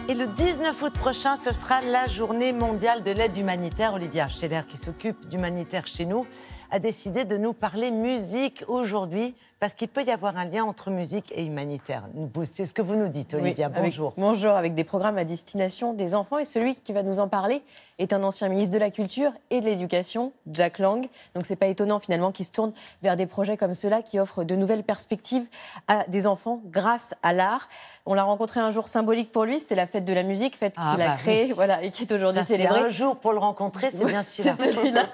Et le 19 août prochain, ce sera la journée mondiale de l'aide humanitaire. Olivier Archeler, qui s'occupe d'humanitaire chez nous, a décidé de nous parler musique aujourd'hui, parce qu'il peut y avoir un lien entre musique et humanitaire. C'est ce que vous nous dites, Olivia. Oui, bonjour. Bonjour, avec des programmes à destination des enfants. Et celui qui va nous en parler est un ancien ministre de la Culture et de l'Éducation, Jack Lang. Donc c'est pas étonnant finalement qu'il se tourne vers des projets comme ceux-là qui offrent de nouvelles perspectives à des enfants grâce à l'art. On l'a rencontré un jour symbolique pour lui, c'était la fête de la musique, fête qu'il a créée, voilà, et qui est aujourd'hui célébrée. Un jour pour le rencontrer, c'est bien celui-là. C'est celui-là.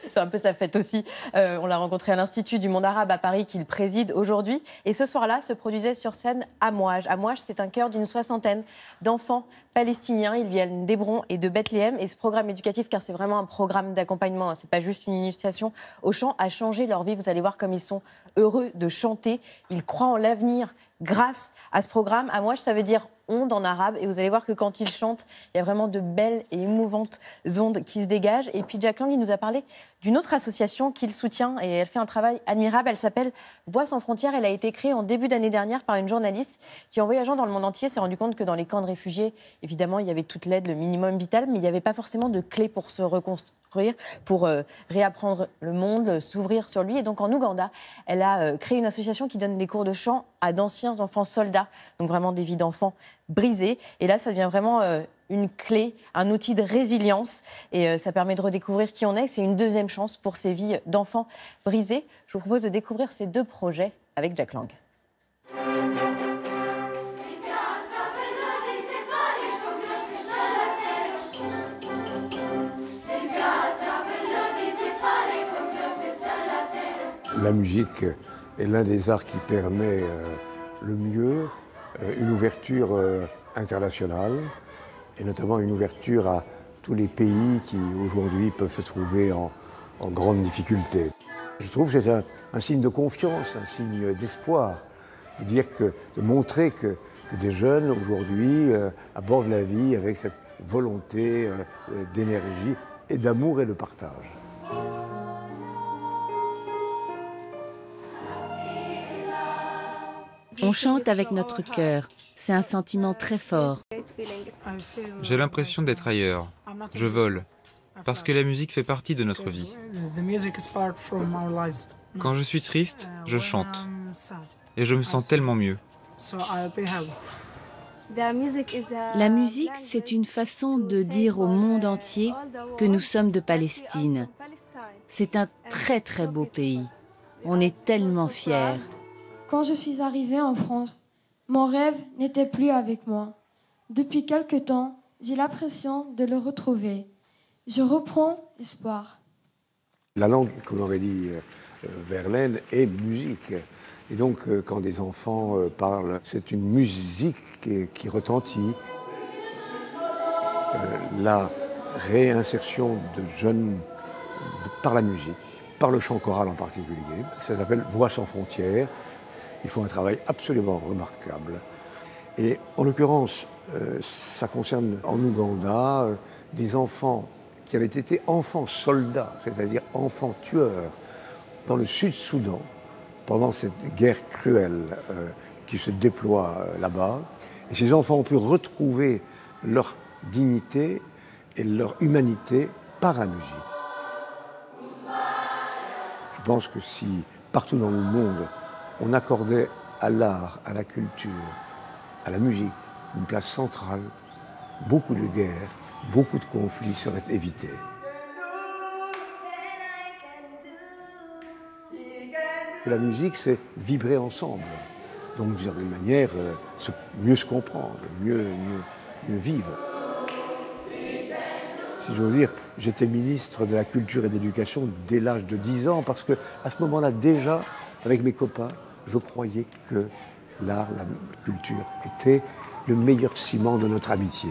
C'est un peu sa fête aussi. On l'a rencontré à l'Institut du monde arabe à Paris, qu'il préside aujourd'hui. Et ce soir-là se produisait sur scène Amouage. Amouage, c'est un chœur d'une soixantaine d'enfants palestiniens. Ils viennent d'Hébron et de Bethléem. Et ce programme éducatif, car c'est vraiment un programme d'accompagnement, c'est pas juste une initiation au chant, a changé leur vie. Vous allez voir comme ils sont heureux de chanter. Ils croient en l'avenir grâce à ce programme. Amouage, ça veut dire onde en arabe. Et vous allez voir que quand ils chantent, il y a vraiment de belles et émouvantes ondes qui se dégagent. Et puis Jack Lang, il nous a parlé d'une autre association qu'il soutient et elle fait un travail admirable. Elle s'appelle Voix sans frontières. Elle a été créée en début d'année dernière par une journaliste qui, en voyageant dans le monde entier, s'est rendu compte que dans les camps de réfugiés, évidemment, il y avait toute l'aide, le minimum vital, mais il n'y avait pas forcément de clé pour se reconstruire, pour réapprendre le monde, s'ouvrir sur lui. Et donc en Ouganda, elle a créé une association qui donne des cours de chant à d'anciens enfants soldats, donc vraiment des vies d'enfants brisées. Et là, ça devient vraiment une clé, un outil de résilience. Et ça permet de redécouvrir qui on est. C'est une deuxième chance pour ces vies d'enfants brisées. Je vous propose de découvrir ces deux projets avec Jack Lang. La musique est l'un des arts qui permet le mieux une ouverture internationale et notamment une ouverture à tous les pays qui aujourd'hui peuvent se trouver en grande difficulté. Je trouve que c'est un signe de confiance, un signe d'espoir, de montrer que des jeunes aujourd'hui abordent la vie avec cette volonté d'énergie et d'amour et de partage. On chante avec notre cœur. C'est un sentiment très fort. J'ai l'impression d'être ailleurs. Je vole. Parce que la musique fait partie de notre vie. Quand je suis triste, je chante. Et je me sens tellement mieux. La musique, c'est une façon de dire au monde entier que nous sommes de Palestine. C'est un très très beau pays. On est tellement fiers. Quand je suis arrivée en France, mon rêve n'était plus avec moi. Depuis quelque temps, j'ai l'impression de le retrouver. Je reprends espoir. La langue, comme l'aurait dit Verlaine, est musique. Et donc, quand des enfants parlent, c'est une musique qui retentit. La réinsertion de jeunes par la musique, par le chant choral en particulier, ça s'appelle Voix sans frontières. Ils font un travail absolument remarquable. Et en l'occurrence, ça concerne en Ouganda des enfants qui avaient été enfants soldats, c'est-à-dire enfants tueurs, dans le Sud-Soudan, pendant cette guerre cruelle qui se déploie là-bas. Et ces enfants ont pu retrouver leur dignité et leur humanité par la musique. Je pense que si partout dans le monde, on accordait à l'art, à la culture, à la musique, une place centrale, beaucoup de guerres, beaucoup de conflits seraient évités. La musique, c'est vibrer ensemble. Donc, d'une certaine manière, mieux se comprendre, mieux vivre. Si j'ose dire, j'étais ministre de la Culture et de l'Éducation dès l'âge de 10 ans, parce qu'à ce moment-là, déjà, avec mes copains, je croyais que l'art, la culture était le meilleur ciment de notre amitié.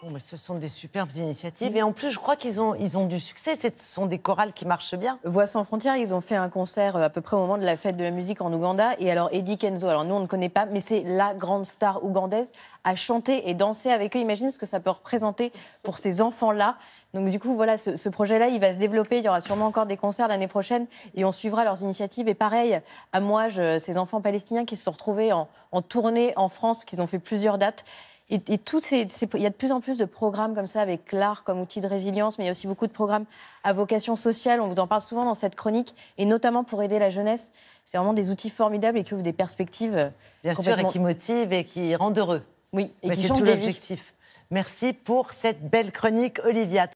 Bon, mais ce sont des superbes initiatives. Et en plus, je crois qu'ils ont du succès. Ce sont des chorales qui marchent bien. Voix sans frontières, ils ont fait un concert à peu près au moment de la fête de la musique en Ouganda. Et alors, Eddie Kenzo, alors nous, on ne connaît pas, mais c'est la grande star ougandaise, a chanté et dansé avec eux. Imaginez ce que ça peut représenter pour ces enfants-là. Donc du coup, voilà, ce projet-là, il va se développer. Il y aura sûrement encore des concerts l'année prochaine et on suivra leurs initiatives. Et pareil, à Mouage, ces enfants palestiniens qui se sont retrouvés en tournée en France, parce qu'ils ont fait plusieurs dates. Et il y a de plus en plus de programmes comme ça, avec l'art comme outil de résilience, mais il y a aussi beaucoup de programmes à vocation sociale. On vous en parle souvent dans cette chronique, et notamment pour aider la jeunesse. C'est vraiment des outils formidables et qui ouvrent des perspectives. Bien sûr, et qui motivent et qui rendent heureux. Oui, et mais qui c'est changent tout des vies. l'objectif. Merci pour cette belle chronique, Olivia.